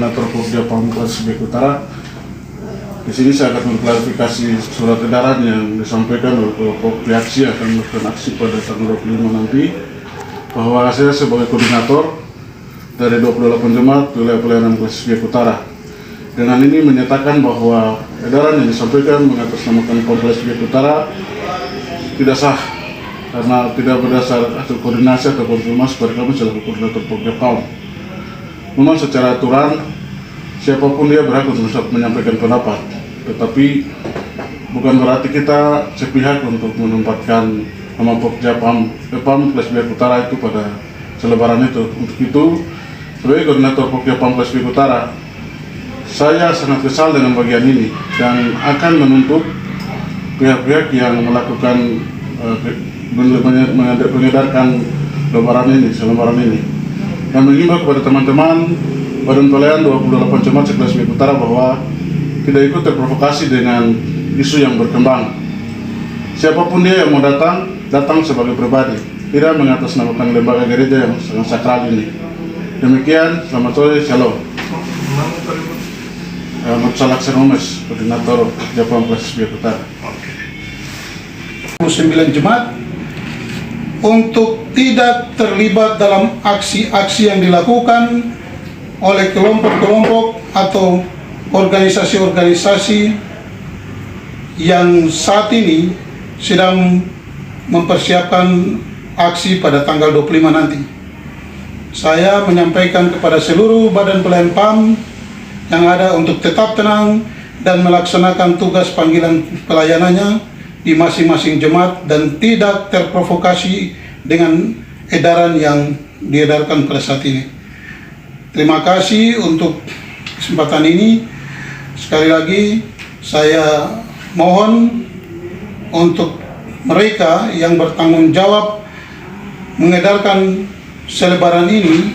Koordinator Pokja Pamungkas Biak Utara. Di sini saya akan mengklarifikasi surat edaran yang disampaikan oleh kelompok reaksi akan melakukan aksi pada tanggal 25 nanti, bahwa saya sebagai koordinator dari 28 jemaat wilayah pelayanan kelas Biak Utara dengan ini menyatakan bahwa edaran yang disampaikan mengatasnamakan Polres Biak Utara tidak sah karena tidak berdasar hasil koordinasi atau konfirmasi pada kami selaku koordinator Pokja PAM. Memang secara aturan siapapun dia berhak untuk menyampaikan pendapat, tetapi bukan berarti kita sepihak untuk menempatkan nama Pokja PAM Kelas Biak Utara itu pada selebaran itu. Untuk itu, sebagai koordinator Pokja PAM Kelas Biak Utara, saya sangat kesal dengan bagian ini dan akan menuntut pihak-pihak yang melakukan mengedarkan selebaran ini, dan mengimbau kepada teman-teman Badan Pelayanan 28 Jemaat Sekelas Biak Utara bahwa tidak ikut terprovokasi dengan isu yang berkembang. Siapapun dia yang mau datang sebagai pribadi, tidak mengatasnamakan lembaga gereja yang sangat sakral ini. Demikian, selamat sore, shalom. Salaksan Omes, Koordinator Japam Kelas Biak Utara. 9 jemaat untuk tidak terlibat dalam aksi-aksi yang dilakukan oleh kelompok-kelompok atau organisasi-organisasi yang saat ini sedang mempersiapkan aksi pada tanggal 25 nanti. Saya menyampaikan kepada seluruh badan pelayan PAM yang ada untuk tetap tenang dan melaksanakan tugas panggilan pelayanannya di masing-masing jemaat dan tidak terprovokasi dengan edaran yang diedarkan pada saat ini. Terima kasih untuk kesempatan ini. Sekali lagi saya mohon untuk mereka yang bertanggung jawab mengedarkan selebaran ini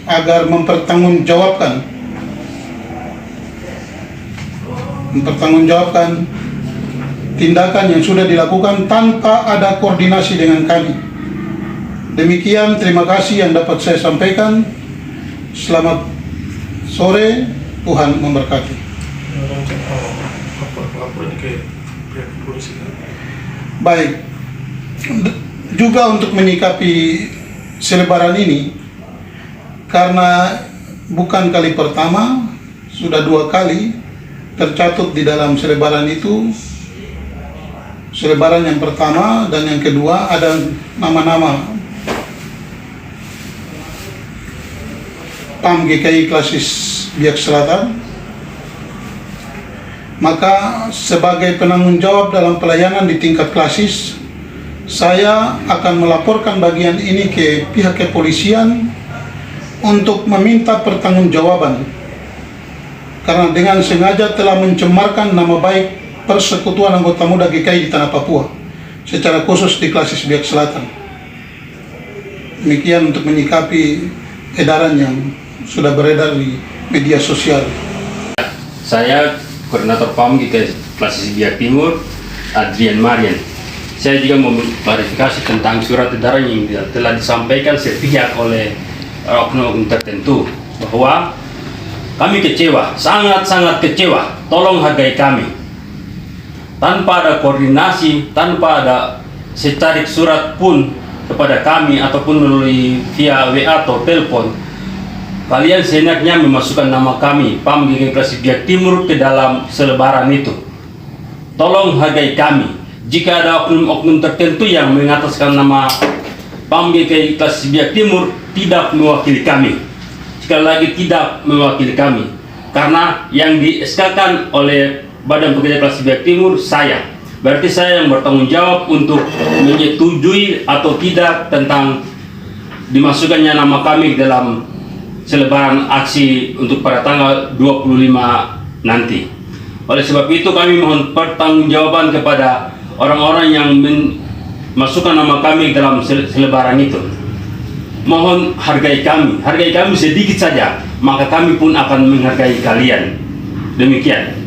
agar mempertanggungjawabkan tindakan yang sudah dilakukan tanpa ada koordinasi dengan kami. Demikian, terima kasih yang dapat saya sampaikan. Selamat sore, Tuhan memberkati. Baik, juga untuk menyikapi selebaran ini, karena bukan kali pertama, sudah 2 kali tercatat di dalam selebaran itu. Selebaran yang pertama dan yang kedua ada nama-nama PAM GKI Klasis Biak Selatan. Maka sebagai penanggung jawab dalam pelayanan di tingkat klasis, saya akan melaporkan bagian ini ke pihak kepolisian untuk meminta pertanggungjawaban, karena dengan sengaja telah mencemarkan nama baik Persekutuan Anggota Muda GKI di Tanah Papua, secara khusus di Klasis Biak Selatan. Demikian untuk menyikapi edaran yang sudah beredar di media sosial. Saya Koordinator PAM GKI Klasis Biak Timur, Adrian Marian. Saya juga mau klarifikasi tentang surat edaran yang telah disampaikan sepihak oleh oknum tertentu, bahwa kami kecewa, sangat-sangat kecewa. Tolong hargai kami. Tanpa ada koordinasi, tanpa ada setarik surat pun kepada kami ataupun melalui via WA atau telepon, kalian seenaknya memasukkan nama kami PAM GKI Klasis Biak Timur ke dalam selebaran itu. Tolong hargai kami. Jika ada oknum-oknum tertentu yang mengataskan nama PAM GKI Klasis Biak Timur, tidak mewakili kami. Sekali lagi, tidak mewakili kami, karena yang di-SK-kan oleh Badan Pekerja Klasis Biak Timur saya. Berarti saya yang bertanggung jawab untuk menyetujui atau tidak tentang dimasukkannya nama kami dalam selebaran aksi untuk pada tanggal 25 nanti. Oleh sebab itu kami mohon pertanggungjawaban kepada orang-orang yang masukkan nama kami dalam selebaran itu. Mohon hargai kami sedikit saja, maka kami pun akan menghargai kalian. Demikian.